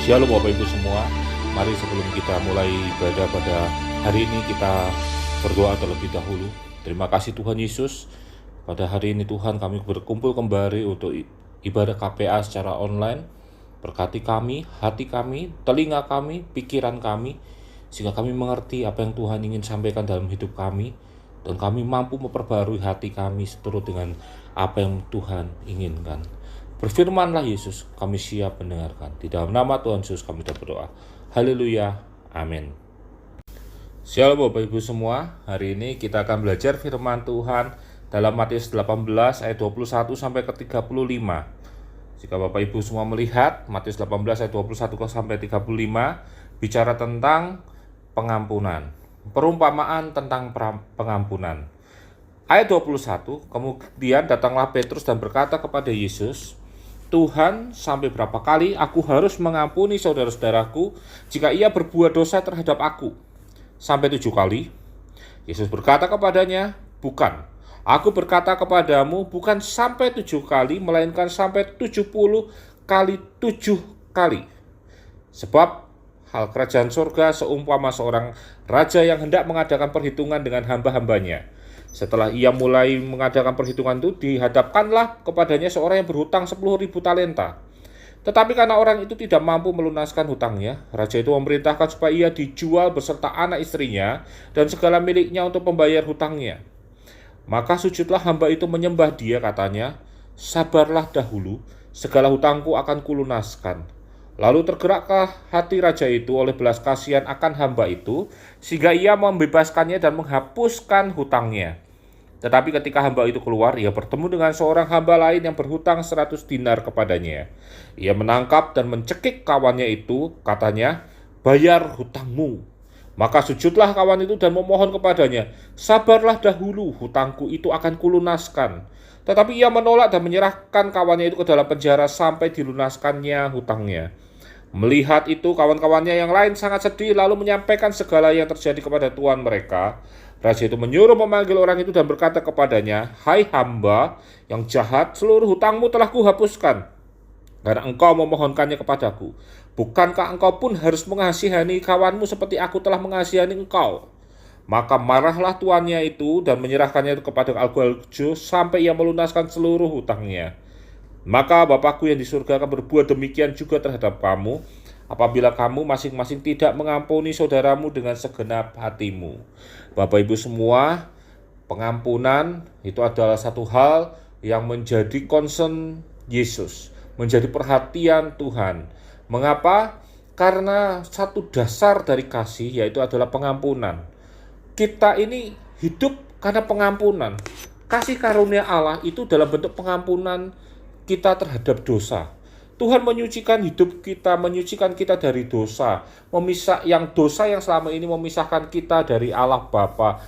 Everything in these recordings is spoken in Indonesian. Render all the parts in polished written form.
Shalom Bapak Ibu semua. Mari sebelum kita mulai ibadah pada hari ini, kita berdoa terlebih dahulu. Terima kasih Tuhan Yesus. Pada hari ini Tuhan, kami berkumpul kembali untuk ibadah KPA secara online. Berkati kami, hati kami, telinga kami, pikiran kami, sehingga kami mengerti apa yang Tuhan ingin sampaikan dalam hidup kami, dan kami mampu memperbarui hati kami seturut dengan apa yang Tuhan inginkan. Berfirmanlah Yesus, kami siap mendengarkan. Di dalam nama Tuhan Yesus kami berdoa. Haleluya, amin. Shalom Bapak Ibu semua. Hari ini kita akan belajar firman Tuhan dalam Matius 18 ayat 21 sampai ke 35. Jika Bapak Ibu semua melihat Matius 18 ayat 21 sampai 35, bicara tentang pengampunan. Perumpamaan tentang pengampunan. Ayat 21, kemudian datanglah Petrus dan berkata kepada Yesus, Tuhan, sampai berapa kali aku harus mengampuni saudara-saudaraku jika ia berbuat dosa terhadap aku? Sampai 7 kali? Yesus berkata kepadanya, bukan. Aku berkata kepadamu, bukan sampai 7 kali, melainkan sampai 70 kali 7 kali. Sebab hal kerajaan surga seumpama seorang raja yang hendak mengadakan perhitungan dengan hamba-hambanya. Setelah ia mulai mengadakan perhitungan itu, dihadapkanlah kepadanya seorang yang berhutang 10.000 talenta. Tetapi karena orang itu tidak mampu melunaskan hutangnya, raja itu memerintahkan supaya ia dijual beserta anak istrinya dan segala miliknya untuk membayar hutangnya. Maka sujudlah hamba itu menyembah dia, katanya, sabarlah dahulu, segala hutangku akan kulunaskan. Lalu tergeraklah hati raja itu oleh belas kasihan akan hamba itu, sehingga ia membebaskannya dan menghapuskan hutangnya. Tetapi ketika hamba itu keluar, ia bertemu dengan seorang hamba lain yang berhutang 100 dinar kepadanya. Ia menangkap dan mencekik kawannya itu, katanya, bayar hutangmu. Maka sujudlah kawan itu dan memohon kepadanya, sabarlah dahulu, hutangku itu akan kulunaskan. Tetapi ia menolak dan menyerahkan kawannya itu ke dalam penjara sampai dilunaskannya hutangnya. Melihat itu, kawan-kawannya yang lain sangat sedih, lalu menyampaikan segala yang terjadi kepada tuan mereka. Raja itu menyuruh memanggil orang itu dan berkata kepadanya, hai hamba yang jahat, seluruh hutangmu telah kuhapuskan, karena engkau memohonkannya kepadaku. Bukankah engkau pun harus mengasihani kawanmu seperti aku telah mengasihani engkau? Maka marahlah tuannya itu dan menyerahkannya itu kepada algojo sampai ia melunaskan seluruh hutangnya. Maka Bapakku yang di surga akan berbuat demikian juga terhadap kamu, apabila kamu masing-masing tidak mengampuni saudaramu dengan segenap hatimu. Bapak Ibu semua, pengampunan itu adalah satu hal yang menjadi concern Yesus, menjadi perhatian Tuhan. Mengapa? Karena satu dasar dari kasih yaitu adalah pengampunan. Kita ini hidup karena pengampunan. Kasih karunia Allah itu dalam bentuk pengampunan kita terhadap dosa. Tuhan menyucikan hidup kita, menyucikan kita dari dosa, dosa yang selama ini memisahkan kita dari Allah Bapa,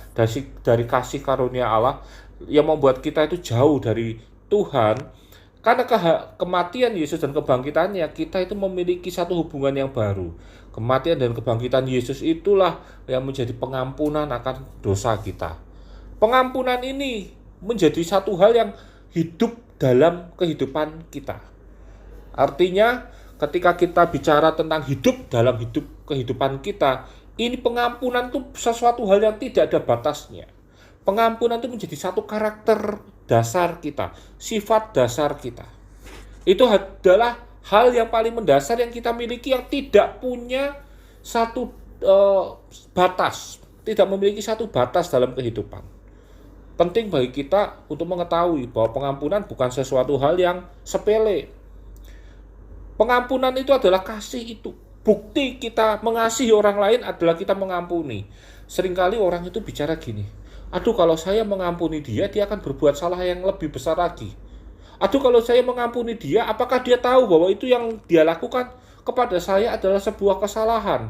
dari kasih karunia Allah yang membuat kita itu jauh dari Tuhan. Karena kematian Yesus dan kebangkitannya, kita itu memiliki satu hubungan yang baru. Kematian dan kebangkitan Yesus itulah yang menjadi pengampunan akan dosa kita. Pengampunan ini menjadi satu hal yang hidup dalam kehidupan kita. Artinya, ketika kita bicara tentang hidup dalam kehidupan kita, ini pengampunan itu sesuatu hal yang tidak ada batasnya. Pengampunan itu menjadi satu karakter dasar kita, sifat dasar kita. Itu adalah hal yang paling mendasar yang kita miliki, yang tidak punya satu batas, tidak memiliki satu batas dalam kehidupan. Penting bagi kita untuk mengetahui bahwa pengampunan bukan sesuatu hal yang sepele. Pengampunan itu adalah kasih itu. Bukti kita mengasihi orang lain adalah kita mengampuni. Seringkali orang itu bicara gini, aduh kalau saya mengampuni dia akan berbuat salah yang lebih besar lagi. Aduh kalau saya mengampuni dia, apakah dia tahu bahwa itu yang dia lakukan kepada saya adalah sebuah kesalahan?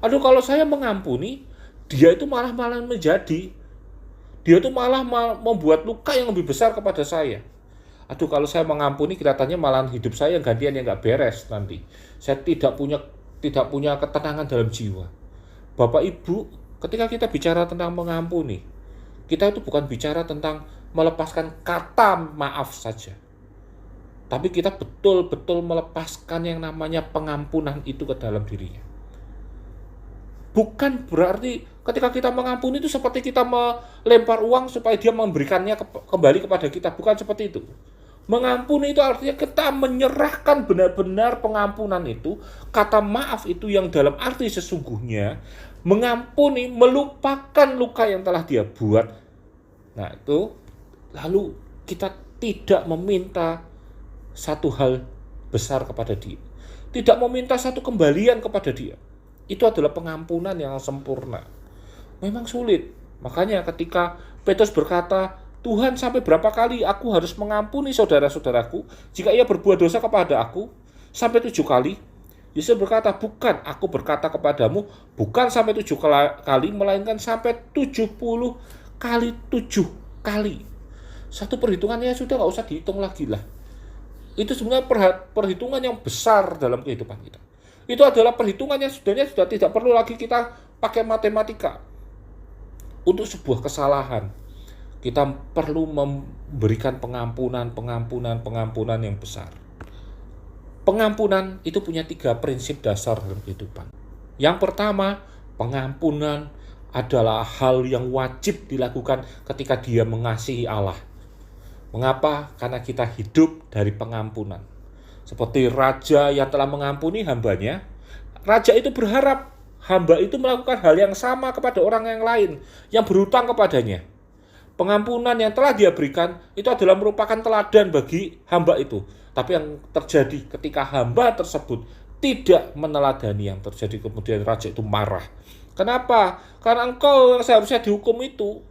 Aduh kalau saya mengampuni, dia itu malah menjadi. Dia itu malah membuat luka yang lebih besar kepada saya. Aduh kalau saya mengampuni, kelihatannya malah hidup saya yang gantian yang gak beres nanti. Saya tidak punya ketenangan dalam jiwa. Bapak Ibu, ketika kita bicara tentang mengampuni, kita itu bukan bicara tentang melepaskan kata maaf saja. tapi kita betul-betul melepaskan yang namanya pengampunan itu ke dalam dirinya. Bukan berarti ketika kita mengampuni itu seperti kita melempar uang supaya dia memberikannya kembali kepada kita. Bukan seperti itu. Mengampuni itu artinya kita menyerahkan benar-benar pengampunan itu. Kata maaf itu yang dalam arti sesungguhnya. Mengampuni, melupakan luka yang telah dia buat. Nah itu, lalu kita tidak meminta satu hal besar kepada dia. Tidak meminta satu kembalian kepada dia. Itu adalah pengampunan yang sempurna. Memang sulit. Makanya ketika Petrus berkata, Tuhan, sampai berapa kali aku harus mengampuni saudara-saudaraku jika ia berbuat dosa kepada aku? Sampai 7 kali? Yesus berkata, bukan, aku berkata kepadamu, bukan sampai 7 kali, melainkan sampai 70 kali 7 kali. Satu perhitungannya sudah gak usah dihitung lagi lah. Itu sebenarnya perhitungan yang besar dalam kehidupan kita. Itu adalah perhitungan yang sebenarnya sudah tidak perlu lagi kita pakai matematika. Untuk sebuah kesalahan, kita perlu memberikan pengampunan yang besar. Pengampunan itu punya 3 prinsip dasar dalam kehidupan. Yang pertama, pengampunan adalah hal yang wajib dilakukan ketika dia mengasihi Allah. Mengapa? Karena kita hidup dari pengampunan. Seperti raja yang telah mengampuni hambanya, raja itu berharap hamba itu melakukan hal yang sama kepada orang yang lain yang berhutang kepadanya. Pengampunan yang telah dia berikan itu adalah merupakan teladan bagi hamba itu. Tapi yang terjadi ketika hamba tersebut tidak meneladani yang terjadi, kemudian raja itu marah. Kenapa? Karena engkau yang seharusnya dihukum itu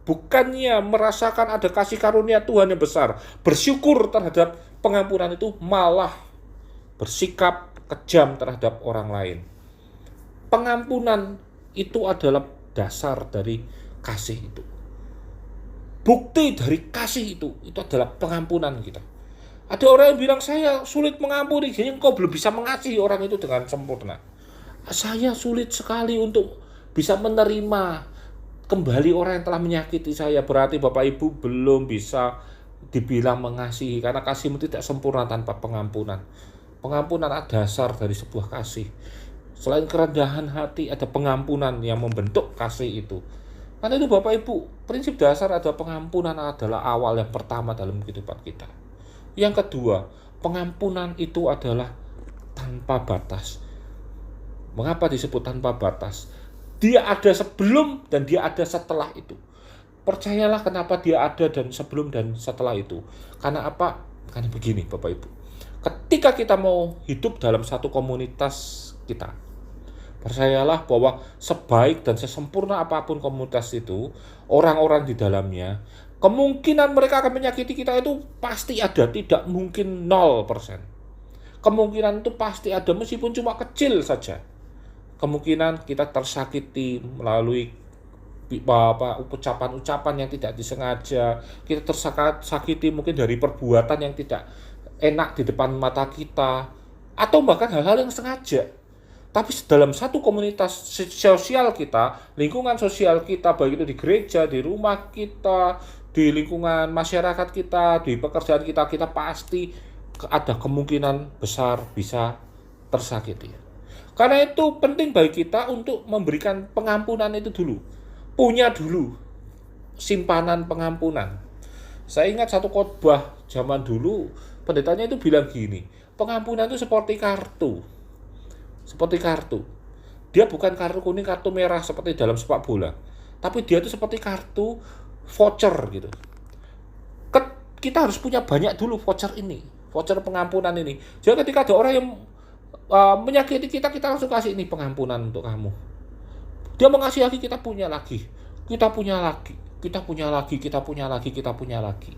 bukannya merasakan ada kasih karunia Tuhan yang besar, bersyukur terhadap pengampunan itu, malah bersikap kejam terhadap orang lain. Pengampunan itu adalah dasar dari kasih itu. Bukti dari kasih itu adalah pengampunan kita. Ada orang yang bilang, saya sulit mengampuni, jadi engkau belum bisa mengasihi orang itu dengan sempurna. Saya sulit sekali untuk bisa menerima kembali orang yang telah menyakiti saya. Berarti Bapak Ibu belum bisa dibilang mengasihi, karena kasihmu tidak sempurna tanpa pengampunan. Pengampunan adalah dasar dari sebuah kasih. Selain kerendahan hati, ada pengampunan yang membentuk kasih itu. Karena itu Bapak Ibu, prinsip dasar adalah pengampunan adalah awal yang pertama dalam kehidupan kita. Yang kedua, pengampunan itu adalah tanpa batas. Mengapa disebut tanpa batas? Dia ada sebelum dan dia ada setelah itu. Percayalah kenapa dia ada dan sebelum dan setelah itu. Karena apa? Karena begini Bapak Ibu. Ketika kita mau hidup dalam satu komunitas kita, percayalah bahwa sebaik dan sesempurna apapun komunitas itu, orang-orang di dalamnya, kemungkinan mereka akan menyakiti kita itu pasti ada, tidak mungkin 0%. Kemungkinan itu pasti ada meskipun cuma kecil saja. Kemungkinan kita tersakiti melalui ucapan-ucapan yang tidak disengaja, kita tersakiti mungkin dari perbuatan yang tidak enak di depan mata kita, atau bahkan hal-hal yang sengaja. Tapi dalam satu komunitas sosial kita, lingkungan sosial kita, baik itu di gereja, di rumah kita, di lingkungan masyarakat kita, di pekerjaan kita, kita pasti ada kemungkinan besar bisa tersakiti. Karena itu penting bagi kita untuk memberikan pengampunan itu dulu. Punya dulu simpanan pengampunan. Saya ingat satu khotbah zaman dulu, pendetanya itu bilang gini, pengampunan itu seperti kartu. Seperti kartu. Dia bukan kartu kuning, kartu merah seperti dalam sepak bola. Tapi dia itu seperti kartu voucher gitu. Kita harus punya banyak dulu voucher ini, voucher pengampunan ini. Jadi ketika ada orang yang menyakiti kita, kita langsung kasih ini pengampunan untuk kamu. Dia mengasihi lagi, kita punya lagi. Kita punya lagi. Kita punya lagi, kita punya lagi, kita punya lagi.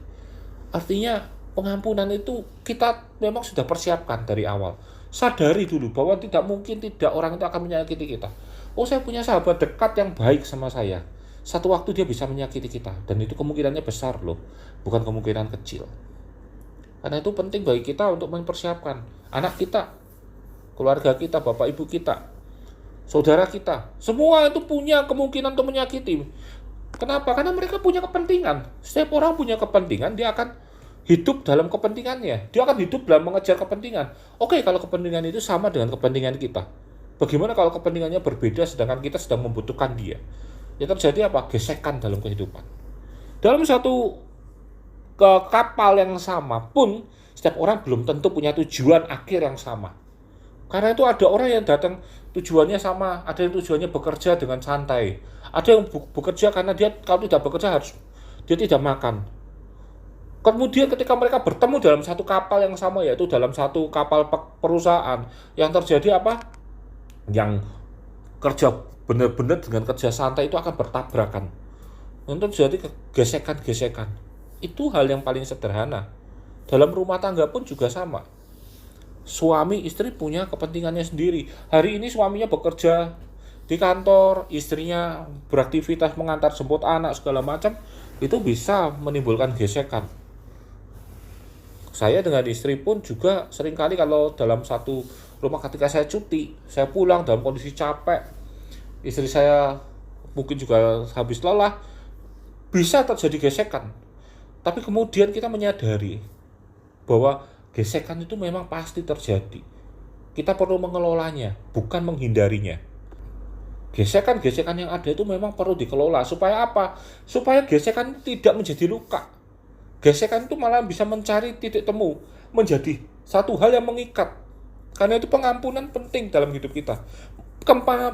Artinya pengampunan itu kita memang sudah persiapkan dari awal. Sadari dulu bahwa tidak mungkin tidak orang itu akan menyakiti kita. Oh, saya punya sahabat dekat yang baik sama saya. Satu waktu dia bisa menyakiti kita. Dan itu kemungkinannya besar loh. Bukan kemungkinan kecil. Karena itu penting bagi kita untuk mempersiapkan anak kita, keluarga kita, bapak ibu kita, saudara kita. Semua itu punya kemungkinan untuk menyakiti. Kenapa? Karena mereka punya kepentingan. Setiap orang punya kepentingan, dia akan hidup dalam kepentingannya. Dia akan hidup dalam mengejar kepentingan. Oke, kalau kepentingan itu sama dengan kepentingan kita. Bagaimana kalau kepentingannya berbeda sedangkan kita sedang membutuhkan dia? Ya terjadi apa? Gesekan dalam kehidupan. Dalam satu kapal yang sama pun, setiap orang belum tentu punya tujuan akhir yang sama. Karena itu ada orang yang datang tujuannya sama, ada yang tujuannya bekerja dengan santai. Ada yang bekerja karena dia kalau tidak bekerja dia tidak makan. Kemudian ketika mereka bertemu dalam satu kapal yang sama, yaitu dalam satu kapal perusahaan, yang terjadi apa? Yang kerja benar-benar dengan kerja santai itu akan bertabrakan. Untuk terjadi gesekan-gesekan. Itu hal yang paling sederhana. Dalam rumah tangga pun juga sama. Suami istri punya kepentingannya sendiri. Hari ini suaminya bekerja di kantor, istrinya beraktivitas mengantar jemput anak segala macam, itu bisa menimbulkan gesekan. Saya dengan istri pun juga seringkali kalau dalam satu rumah ketika saya cuti, saya pulang dalam kondisi capek, istri saya mungkin juga habis lelah, bisa terjadi gesekan. Tapi kemudian kita menyadari bahwa gesekan itu memang pasti terjadi. Kita perlu mengelolanya, bukan menghindarinya. Gesekan-gesekan yang ada itu memang perlu dikelola. Supaya apa? Supaya gesekan tidak menjadi luka. Gesekan itu malah bisa mencari titik temu, menjadi satu hal yang mengikat. Karena itu pengampunan penting dalam hidup kita.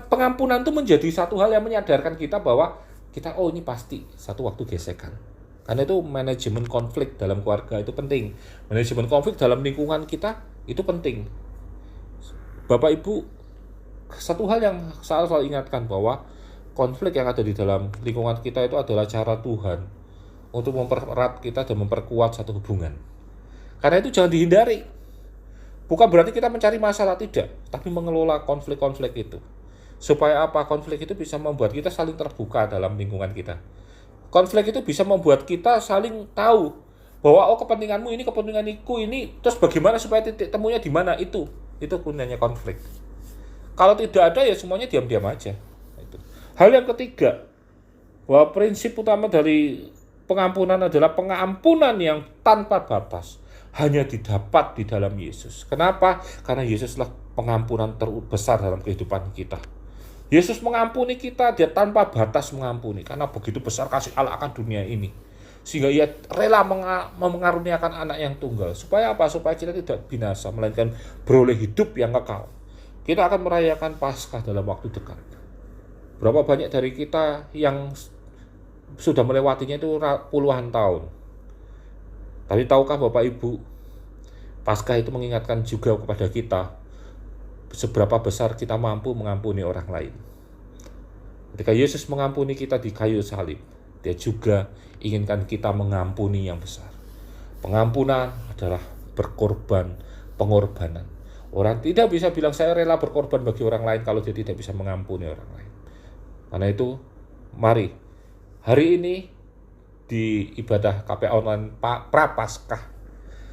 Pengampunan itu menjadi satu hal yang menyadarkan kita bahwa kita, ini pasti satu waktu gesekan. Karena itu manajemen konflik dalam keluarga itu penting. Manajemen konflik dalam lingkungan kita itu penting. Bapak Ibu, satu hal yang saya selalu ingatkan bahwa konflik yang ada di dalam lingkungan kita itu adalah cara Tuhan untuk mempererat kita dan memperkuat satu hubungan. Karena itu jangan dihindari. Bukan berarti kita mencari masalah, tidak, tapi mengelola konflik-konflik itu. Supaya apa? Konflik itu bisa membuat kita saling terbuka dalam lingkungan kita. Konflik itu bisa membuat kita saling tahu bahwa kepentinganmu ini, kepentinganiku ini, terus bagaimana supaya titik temunya di mana itu gunanya konflik. Kalau tidak ada ya semuanya diam-diam aja. Hal yang ketiga, bahwa prinsip utama dari pengampunan adalah pengampunan yang tanpa batas, hanya didapat di dalam Yesus. Kenapa? Karena Yesuslah pengampunan terbesar dalam kehidupan kita. Yesus mengampuni kita, dia tanpa batas mengampuni. Karena begitu besar kasih Allah akan dunia ini. Sehingga ia rela mengaruniakan anak yang tunggal. Supaya apa? Supaya kita tidak binasa, melainkan beroleh hidup yang kekal. Kita akan merayakan Paskah dalam waktu dekat. Berapa banyak dari kita yang sudah melewatinya itu puluhan tahun. Tapi tahukah Bapak Ibu, Paskah itu mengingatkan juga kepada kita seberapa besar kita mampu mengampuni orang lain. Ketika Yesus mengampuni kita di kayu salib, dia juga inginkan kita mengampuni yang besar. Pengampunan adalah pengorbanan. Orang tidak bisa bilang saya rela berkorban bagi orang lain kalau dia tidak bisa mengampuni orang lain. Karena itu, mari hari ini di ibadah KPA online Prapaskah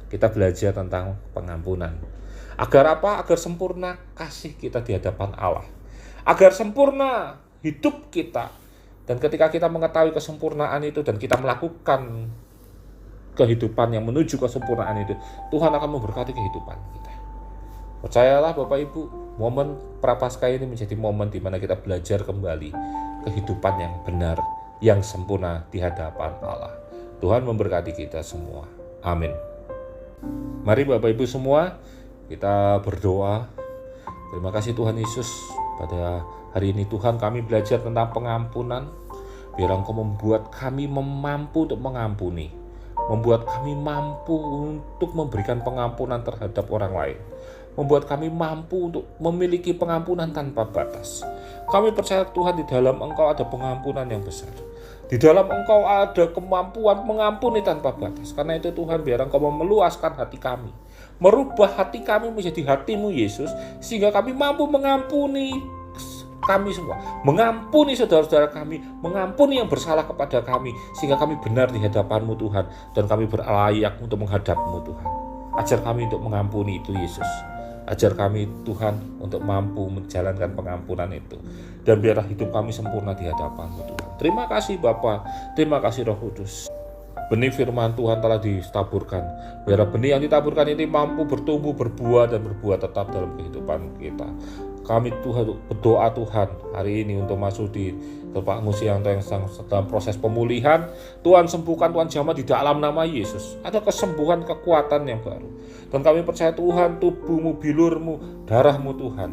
kita belajar tentang pengampunan. Agar apa? Agar sempurna kasih kita di hadapan Allah. Agar sempurna hidup kita. Dan ketika kita mengetahui kesempurnaan itu dan kita melakukan kehidupan yang menuju kesempurnaan itu, Tuhan akan memberkati kehidupan kita. Percayalah Bapak Ibu, momen Prapaskah ini menjadi momen di mana kita belajar kembali kehidupan yang benar, yang sempurna di hadapan Allah. Tuhan memberkati kita semua. Amin. Mari Bapak Ibu semua, kita berdoa. Terima kasih Tuhan Yesus, pada hari ini Tuhan kami belajar tentang pengampunan. Biar Engkau membuat kami mampu untuk mengampuni, membuat kami mampu untuk memberikan pengampunan terhadap orang lain, membuat kami mampu untuk memiliki pengampunan tanpa batas. Kami percaya Tuhan, di dalam Engkau ada pengampunan yang besar. Di dalam Engkau ada kemampuan mengampuni tanpa batas. Karena itu Tuhan, biar Engkau meluaskan hati kami, merubah hati kami menjadi hati-Mu Yesus, sehingga kami mampu mengampuni kami semua, mengampuni saudara-saudara kami, mengampuni yang bersalah kepada kami, sehingga kami benar di hadapan-Mu Tuhan, dan kami berlayak untuk menghadap-Mu Tuhan. Ajar kami untuk mengampuni itu Yesus. Ajar kami Tuhan untuk mampu menjalankan pengampunan itu. Dan biarlah hidup kami sempurna di hadapan-Mu Tuhan. Terima kasih Bapa, terima kasih Roh Kudus. benih firman Tuhan telah ditaburkan. Biar benih yang ditaburkan ini mampu bertumbuh, berbuah, dan berbuah tetap dalam kehidupan kita. Kami Tuhan berdoa Tuhan hari ini untuk masuk di Pak Musianto yang sedang proses pemulihan. Tuhan sembuhkan, Tuhan jamah di dalam nama Yesus. Ada kesembuhan, kekuatan yang baru. Dan kami percaya Tuhan, tubuhmu, bilurmu, darahmu Tuhan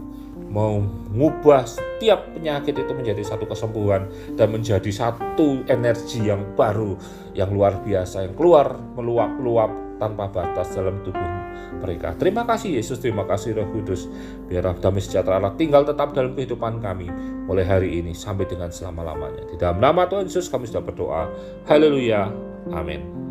mau mengubah setiap penyakit itu menjadi satu kesembuhan dan menjadi satu energi yang baru, yang luar biasa, yang keluar meluap-luap tanpa batas dalam tubuh mereka. Terima kasih Yesus, terima kasih Roh Kudus. Biar damai sejahtera Allah tinggal tetap dalam kehidupan kami mulai hari ini sampai dengan selama-lamanya. Di dalam nama Tuhan Yesus kami sudah berdoa. Haleluya. Amin.